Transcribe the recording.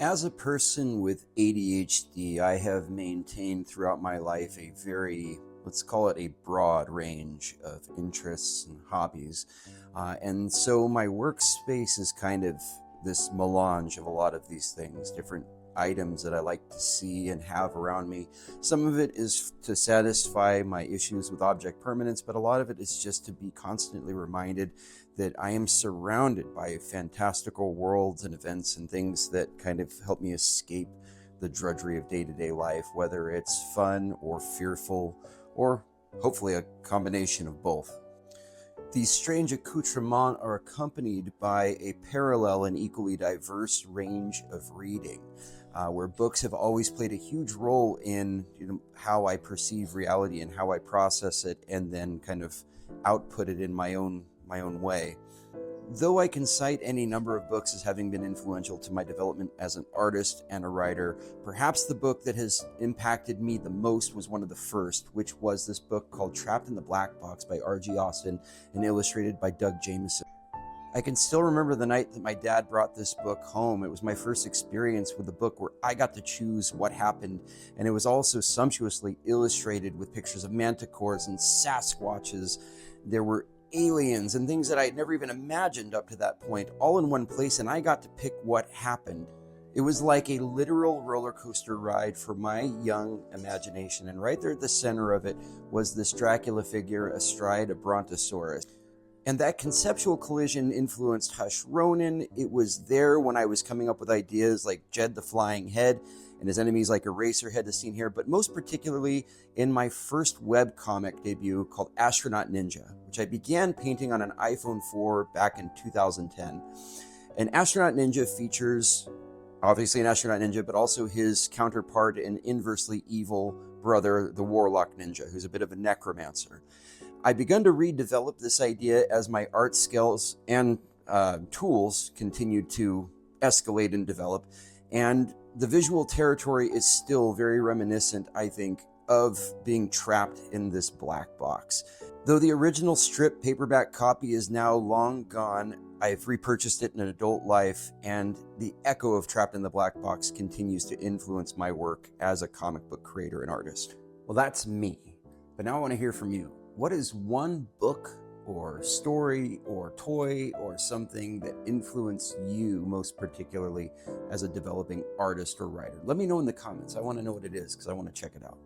As a person with ADHD, I have maintained throughout my life a very, let's call it a broad range of interests and hobbies. And so my workspace is kind of this melange of a lot of these things, different items that I like to see and have around me. Some of it is to satisfy my issues with object permanence, but a lot of it is just to be constantly reminded that I am surrounded by fantastical worlds and events and things that kind of help me escape the drudgery of day-to-day life, whether it's fun or fearful, or hopefully a combination of both. These strange accoutrements are accompanied by a parallel and equally diverse range of reading, where books have always played a huge role in how I perceive reality and how I process it, and then kind of output it in my own way. Though I can cite any number of books as having been influential to my development as an artist and a writer, perhaps the book that has impacted me the most was one of the first, which was this book called Trapped in the Black Box by R.G. Austin and illustrated by Doug Jamieson. I can still remember the night that my dad brought this book home. It was my first experience with a book where I got to choose what happened, and it was also sumptuously illustrated with pictures of manticores and Sasquatches. There were aliens and things that I had never even imagined up to that point, all in one place, and I got to pick what happened. It was like a literal roller coaster ride for my young imagination, and right there at the center of it was this Dracula figure astride a brontosaurus. And that conceptual collision influenced Hush Ronin. It was there when I was coming up with ideas like Jed the Flying Head and his enemies like Eraserhead, as seen here, but most particularly in my first webcomic debut called Astronaut Ninja, which I began painting on an iPhone 4 back in 2010. And Astronaut Ninja features, obviously, an astronaut ninja, but also his counterpart and inversely evil brother, the Warlock Ninja, who's a bit of a necromancer. I begun to redevelop this idea as my art skills and tools continued to escalate and develop. And the visual territory is still very reminiscent, I think, of being trapped in this black box. Though the original strip paperback copy is now long gone, I've repurchased it in an adult life, and the echo of Trapped in the Black Box continues to influence my work as a comic book creator and artist. Well, that's me. But now I want to hear from you. What is one book or story or toy or something that influenced you most particularly as a developing artist or writer? Let me know in the comments. I want to know what it is because I want to check it out.